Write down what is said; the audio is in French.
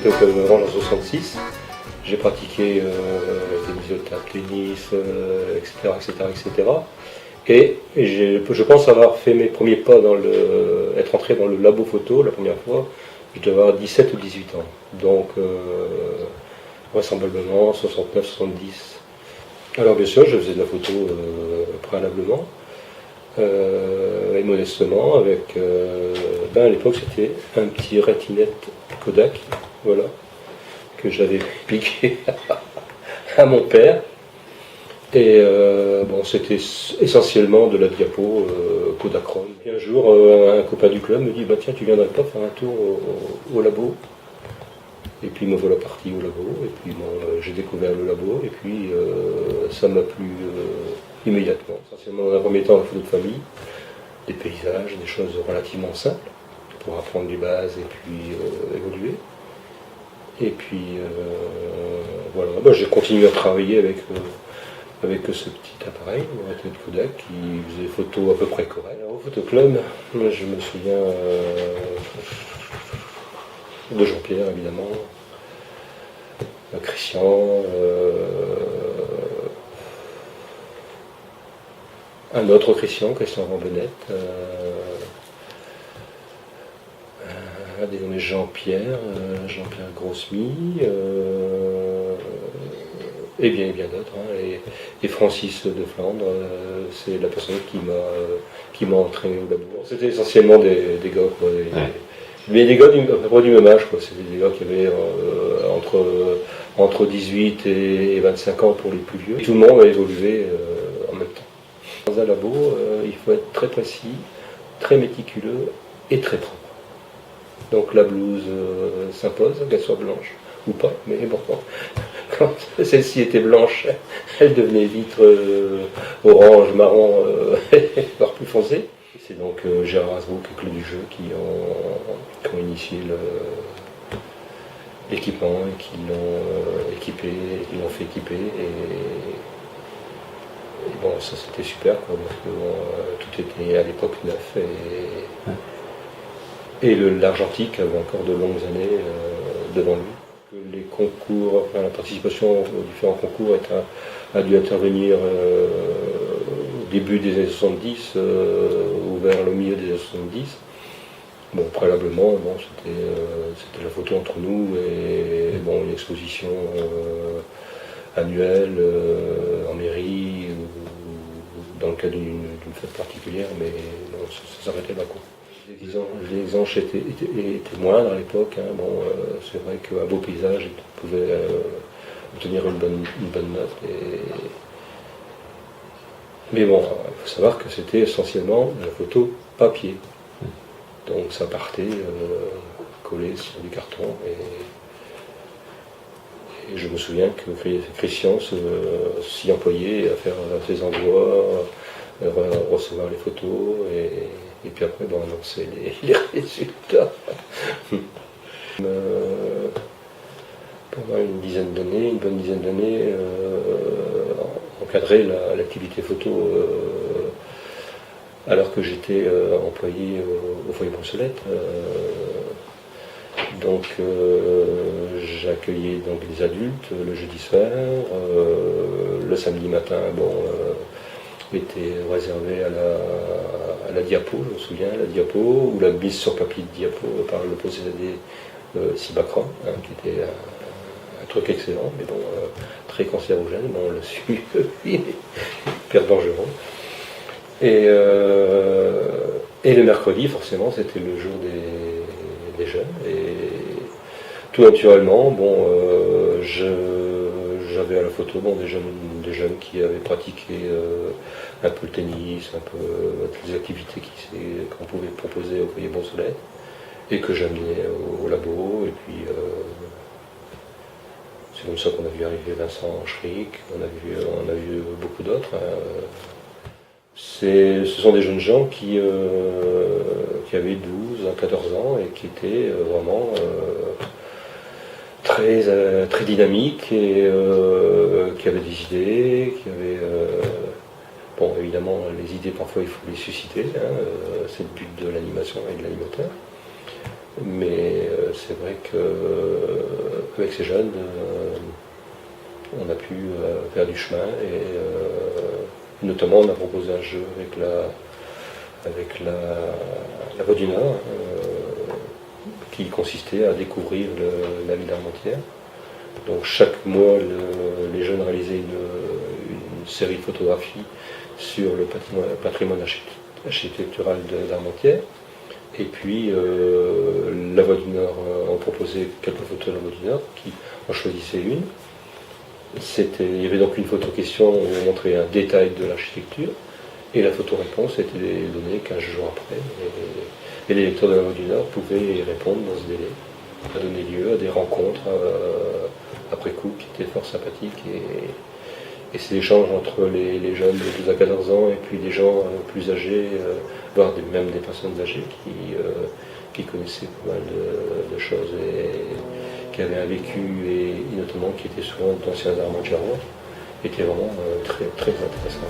j'étais au Club Orange en 66. J'ai pratiqué tennis de table, tennis, etc., etc., etc. Et je pense avoir fait mes premiers pas être entré dans le labo photo la première fois. Je devais avoir 17 ou 18 ans. Donc, vraisemblablement 69, 70. Alors bien sûr, je faisais de la photo préalablement. Et modestement, avec, à l'époque c'était un petit rétinette Kodak, voilà, que j'avais piqué à mon père. Et c'était essentiellement de la diapo Kodachrome. Et un jour, un copain du club me dit tiens, tu viendrais pas faire un tour au labo. Et puis me voilà parti au labo, et puis j'ai découvert le labo, et puis ça m'a plu immédiatement. Essentiellement dans un premier temps la photo de famille, des paysages, des choses relativement simples, pour apprendre les bases et puis évoluer. Et puis voilà, j'ai continué à travailler avec ce petit appareil, le Kodak, qui faisait des photos à peu près correctes. Alors, au photoclub, je me souviens de Jean-Pierre évidemment, Christian, un autre Christian Rambonnette, dénommé Jean-Pierre Grosmy, et bien d'autres, et Francis de Flandre, c'est la personne qui m'a entraîné au labo. C'était essentiellement des gars, quoi, mais des gars à peu près du même âge, quoi. C'était des gars qui avaient entre 18 et 25 ans pour les plus vieux. Et tout le monde a évolué en même temps. Dans un labo, il faut être très précis, très méticuleux et très propre. Donc la blouse s'impose, qu'elle soit blanche ou pas, mais bon, quand celle-ci était blanche, elle devenait vite orange, marron, voire plus foncée. C'est donc Gérard Hasbrook et Claude Dujeu qui ont initié l'équipement et qui l'ont équipé, qui l'ont fait équiper. Et bon, ça c'était super, quoi, parce que tout était à l'époque neuf. Et l'argentique avait encore de longues années devant lui. Les concours, la participation aux différents concours a dû intervenir au début des années 70 ou vers le milieu des années 70. Bon, préalablement, c'était la photo entre nous et une exposition annuelle en mairie ou dans le cadre d'une fête particulière, mais non, ça s'arrêtait là, quoi. Les exanches étaient moindres à l'époque. C'est vrai qu'un beau paysage pouvait obtenir une bonne note. Mais bon, il faut savoir que c'était essentiellement la photo papier. Donc ça partait collé sur du carton. Et je me souviens que Christian s'y employait à faire ses envois, recevoir les photos et puis après annoncer les résultats. Pendant une bonne dizaine d'années, encadrer l'activité photo alors que j'étais employé au foyer Brossolette. Donc j'accueillais donc des adultes le jeudi soir, le samedi matin, était réservé à la diapo, je me souviens, la diapo, ou la mise sur papier de diapo par le possédé Cibacron, qui était un truc excellent, mais très cancérogène, on l'a su, hyper dangereux. Et le mercredi, forcément, c'était le jour des jeunes, et tout naturellement, j'avais à la photo des jeunes qui avaient pratiqué un peu le tennis, un peu toutes les activités qu'on pouvait proposer au foyer Brossolette, et que j'amenais au labo. Et puis c'est comme ça qu'on a vu arriver Vincent Schrick, on a vu beaucoup d'autres. Ce sont des jeunes gens qui avaient 12 à 14 ans et qui étaient vraiment très dynamiques et qui avaient des idées, qui avaient... évidemment, les idées, parfois, il faut les susciter, c'est le but de l'animation et de l'animateur. Mais c'est vrai qu'avec ces jeunes, on a pu faire du chemin et notamment on a proposé un jeu avec la Voix du Nord qui consistait à découvrir la ville d'Armentières. Donc chaque mois, les jeunes réalisaient une série de photographies sur le patrimoine architectural d'Armentières. Et puis la Voix du Nord, on proposait quelques photos de la Voix du Nord, qui en choisissait une. Il y avait donc une photo question où on montrait un détail de l'architecture, et la photo réponse était donnée 15 jours après. Et les lecteurs de la Voix du Nord pouvaient y répondre dans ce délai. Ça a donné lieu à des rencontres après coup qui étaient fort sympathiques. Et ces échanges entre les jeunes de 12 à 14 ans et puis des gens plus âgés, voire même des personnes âgées qui connaissaient pas mal de choses et qui avaient un vécu et notamment qui étaient souvent d'anciens Armentiérois, était vraiment très, très intéressant.